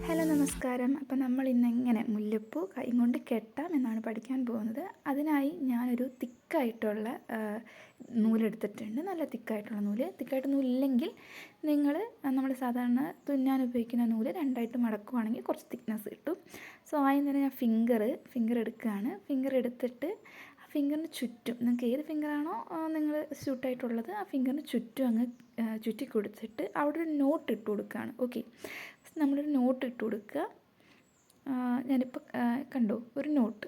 Hello നമസ്കാരം. അപ്പോൾ നമ്മൾ ഇന്നെങ്ങനെ മുല്ലപ്പൂ കൈ കൊണ്ട് കെട്ടാം എന്നാണ് പഠിക്കാൻ പോകുന്നത്. അതിനായി ഞാനൊരു തിക്കായിട്ടുള്ള നൂലെടുത്തിട്ടുണ്ട്. നല്ല തിക്കായിട്ടുള്ള നൂല്. തിക്കായിട്ട് നൂലില്ലെങ്കിൽ നിങ്ങൾ നമ്മൾ സാധാരണ തുന്നാൻ ഉപയോഗിക്കുന്ന നൂല് രണ്ടായിട്ട് മടക്കുവാണെങ്കിൽ കുറച്ച് തിക്നെസ് കിട്ടും. സോ ആദ്യം തന്നെ ഞാൻ ഫിംഗർ എടുക്കുകയാണ്. ഫിംഗർ എടുത്തിട്ട് ആ ഫിംഗറിന് ചുറ്റും നിങ്ങൾക്ക് ഏത് ഫിംഗറാണോ നിങ്ങൾ സ്യൂട്ടായിട്ടുള്ളത് ആ ഫിംഗറിന് ചുറ്റും അങ്ങ് ചുറ്റി കൊടുത്തിട്ട് അവിടെ ഒരു നോട്ട് ഇട്ട് കൊടുക്കുകയാണ്. ഓക്കെ, നമ്മളൊരു നോട്ട് ഇട്ട് കൊടുക്കുക. ഞാനിപ്പോൾ കണ്ടോ ഒരു നോട്ട്.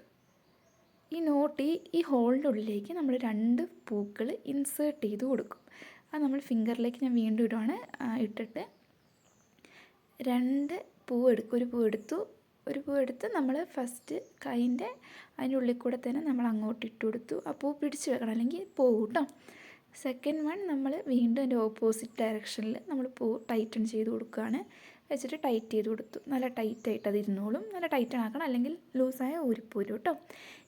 ഈ നോട്ട് ഈ ഹോളിൻ്റെ ഉള്ളിലേക്ക് നമ്മൾ 2 പൂക്കൾ ഇൻസേർട്ട് ചെയ്ത് കൊടുക്കും. അത് നമ്മൾ ഫിംഗറിലേക്ക് ഞാൻ വീണ്ടും ഇടുവാണ്. ഇട്ടിട്ട് 2 ഒരു പൂ എടുത്ത് നമ്മൾ ഫസ്റ്റ് കൈൻ്റെ അതിൻ്റെ ഉള്ളിൽ കൂടെ തന്നെ നമ്മൾ അങ്ങോട്ട് ഇട്ട് കൊടുത്തു. ആ പൂ പിടിച്ച് വെക്കണം, അല്ലെങ്കിൽ പോകും കേട്ടോ. സെക്കൻഡ് വൺ നമ്മൾ വീണ്ടും അതിൻ്റെ ഓപ്പോസിറ്റ് ഡയറക്ഷനിൽ നമ്മൾ പൂ ടൈറ്റൺ ചെയ്ത് കൊടുക്കുകയാണ്. വെച്ചിട്ട് ടൈറ്റ് ചെയ്ത് കൊടുത്തു. നല്ല ടൈറ്റായിട്ട് അത് ഇരുന്നോളും. നല്ല ടൈറ്റൺ ആക്കണം, അല്ലെങ്കിൽ ലൂസായ ഊരിപ്പോരും കേട്ടോ.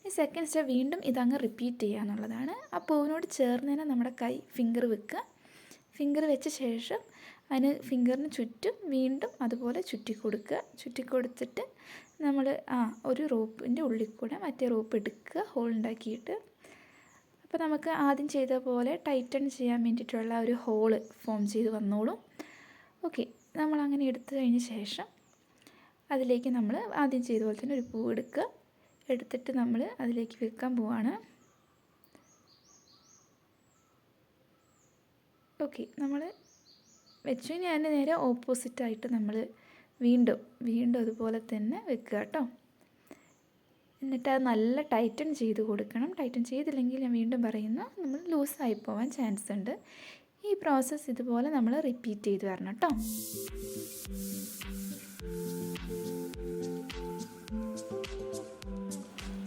ഈ സെക്കൻഡ് സ്റ്റെപ്പ് വീണ്ടും ഇതങ്ങ് റിപ്പീറ്റ് ചെയ്യുക എന്നുള്ളതാണ്. ആ പൂവിനോട് ചേർന്ന് തന്നെ നമ്മുടെ ഫിംഗർ വെക്കുക. ഫിംഗർ വെച്ച ശേഷം അതിന് ഫിംഗറിന് ചുറ്റും വീണ്ടും അതുപോലെ ചുറ്റി കൊടുത്തിട്ട് നമ്മൾ ഒരു റോപ്പിൻ്റെ ഉള്ളിൽ കൂടെ മറ്റേ റോപ്പ് എടുക്കുക, ഹോൾ ഉണ്ടാക്കിയിട്ട്. അപ്പോൾ നമുക്ക് ആദ്യം ചെയ്ത പോലെ ടൈറ്റൺ ചെയ്യാൻ വേണ്ടിയിട്ടുള്ള ഒരു ഹോള് ഫോം ചെയ്ത് വന്നോളും. ഓക്കെ, നമ്മളങ്ങനെ എടുത്തു കഴിഞ്ഞ ശേഷം അതിലേക്ക് നമ്മൾ ആദ്യം ചെയ്ത പോലെ തന്നെ ഒരു പൂ എടുക്കുക. എടുത്തിട്ട് നമ്മൾ അതിലേക്ക് വെക്കാൻ പോവാണ്. ഓക്കെ, നമ്മൾ വെച്ചു. ഇനി അതിൻ്റെ നേരെ ഓപ്പോസിറ്റായിട്ട് നമ്മൾ വീണ്ടും അതുപോലെ തന്നെ വെക്കുക കേട്ടോ. എന്നിട്ട് അത് നല്ല ടൈറ്റൺ ചെയ്ത് കൊടുക്കണം. ടൈറ്റൺ ചെയ്തില്ലെങ്കിൽ ഞാൻ വീണ്ടും പറയുന്നു, നമ്മൾ ലൂസായി പോകാൻ ചാൻസ് ഉണ്ട്. ഈ പ്രോസസ്സ് ഇതുപോലെ നമ്മൾ റിപ്പീറ്റ് ചെയ്ത് വരണം കേട്ടോ.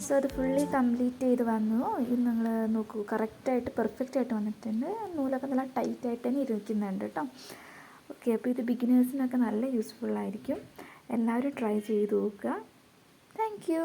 സോ അത് ഫുള്ളി കംപ്ലീറ്റ് ചെയ്ത് വന്നു. ഇത് നിങ്ങൾ നോക്കൂ, കറക്റ്റായിട്ട് പെർഫെക്റ്റായിട്ട് വന്നിട്ടുണ്ട്. നൂലൊക്കെ നല്ല ടൈറ്റായിട്ട് തന്നെ ഇരിക്കുന്നുണ്ട് കേട്ടോ. ഓക്കെ, അപ്പോൾ ഇത് ബിഗിനേഴ്സിനൊക്കെ നല്ല യൂസ്ഫുള്ളായിരിക്കും. എല്ലാവരും ട്രൈ ചെയ്ത് നോക്കുക. Thank you.